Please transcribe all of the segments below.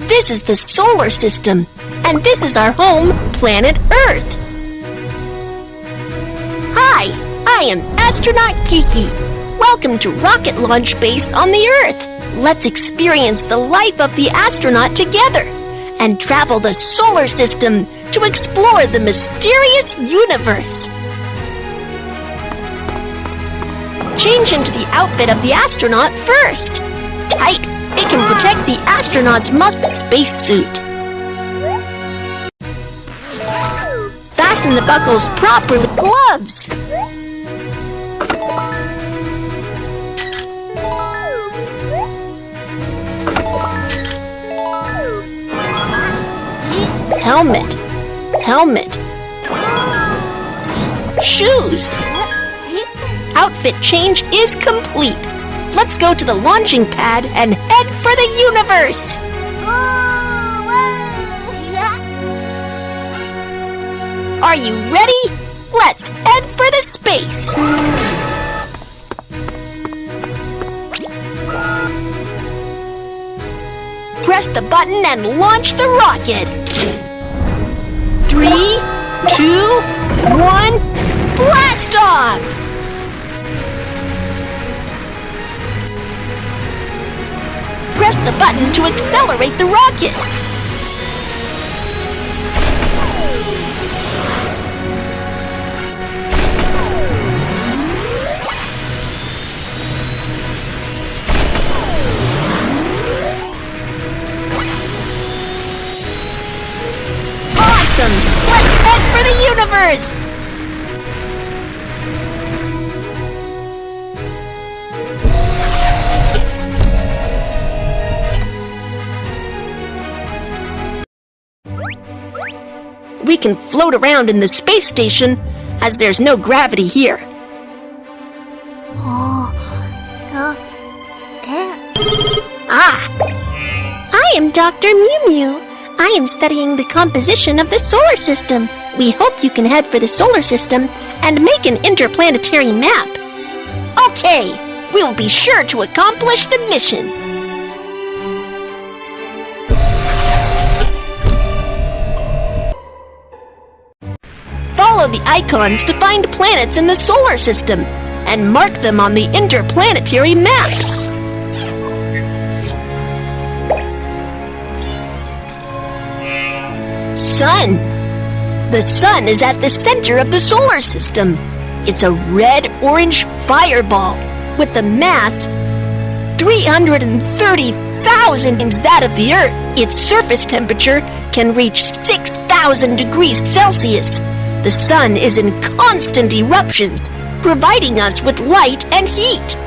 This is the solar system, and this is our home, planet Earth. Hi, I am Astronaut Kiki. Welcome to Rocket Launch Base on the Earth. Let's experience the life of the astronaut together and travel the solar system to explore the mysterious universe. Change into the outfit of the astronaut first. Tight, it can protect the astronaut's spacesuit. Fasten the buckles properly. Gloves. Helmet. Shoes. Outfit change is complete. Let's go to the launching pad and head for the universe. Are you ready? Let's head for the space. Press the button and launch the rocket. 3, 2, 1, blast off! Press the button to accelerate the rocket. Awesome! Let's head for the universe! We can float around in the space station as there's no gravity here. I am Dr. Mew Mew. I am studying the composition of the solar system. We hope you can head for the solar system and make an interplanetary map. Okay, we'll be sure to accomplish the mission. Follow the icons to find planets in the solar system and mark them on the interplanetary map. Sun. The sun is at the center of the solar system. It's a red-orange fireball with the mass 330,000 times that of the Earth. Its surface temperature can reach 6,000 degrees Celsius. The sun is in constant eruptions, providing us with light and heat.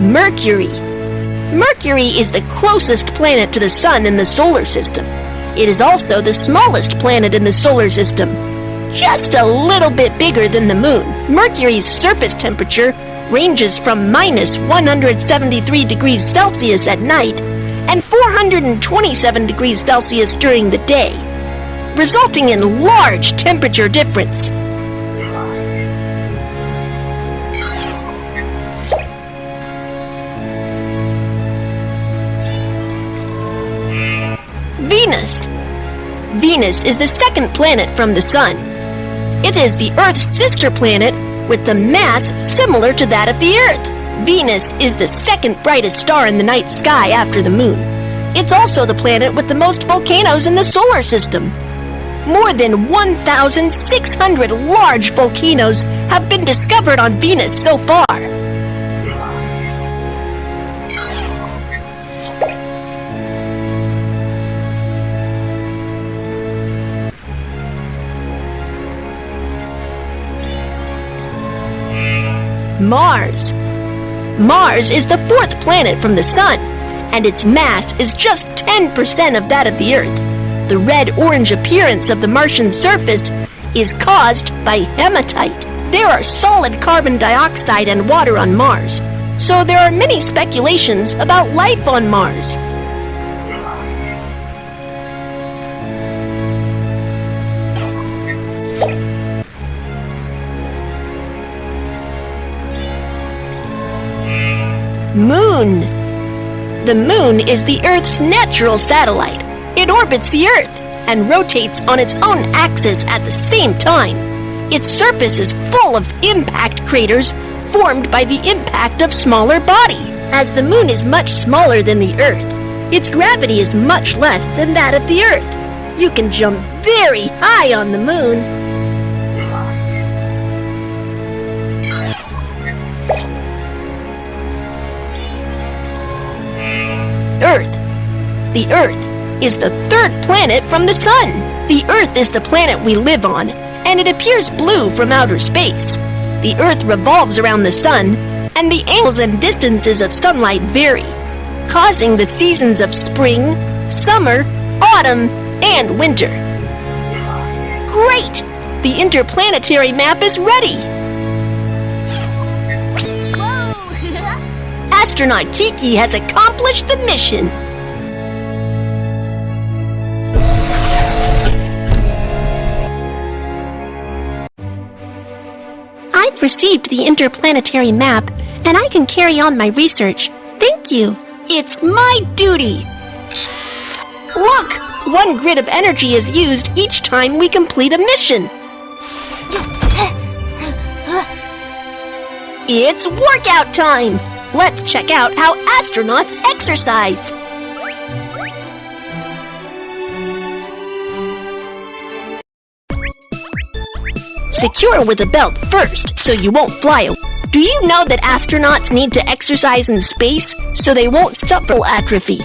Mercury. Mercury is the closest planet to the sun in the solar system. It is also the smallest planet in the solar system, just a little bit bigger than the moon. Mercury's surface temperature ranges from minus 173 degrees Celsius at night and 427 degrees Celsius during the day, resulting in large temperature difference. Venus. Venus is the second planet from the sun. It is the Earth's sister planet with the mass similar to that of the Earth. Venus is the second brightest star in the night sky after the moon. It's also the planet with the most volcanoes in the solar system. More than 1,600 large volcanoes have been discovered on Venus so far. Mars. Mars is the fourth planet from the sun, and its mass is just 10% of that of the Earth. The red-orange appearance of the Martian surface is caused by hematite. There are solid carbon dioxide and water on Mars, so there are many speculations about life on Mars. moon. The moon is the Earth's natural satellite. It orbits the Earth and rotates on its own axis at the same time. Its surface is full of impact craters formed by the impact of smaller bodies. As the moon is much smaller than the Earth, its gravity is much less than that of the Earth. You can jump very high on the moon. Earth. The Earth is the third planet from the Sun. The Earth is the planet we live on, and it appears blue from outer space. The Earth revolves around the Sun, and the angles and distances of sunlight vary, causing the seasons of spring, summer, autumn, and winter. Great! The interplanetary map is ready! Astronaut Kiki has accomplished the mission! I've received the interplanetary map, and I can carry on my research. Thank you! It's my duty! Look! One grid of energy is used each time we complete a mission. It's workout time! Let's check out how astronauts exercise. Secure with a belt first so you won't fly away. Do you know that astronauts need to exercise in space so they won't suffer atrophy?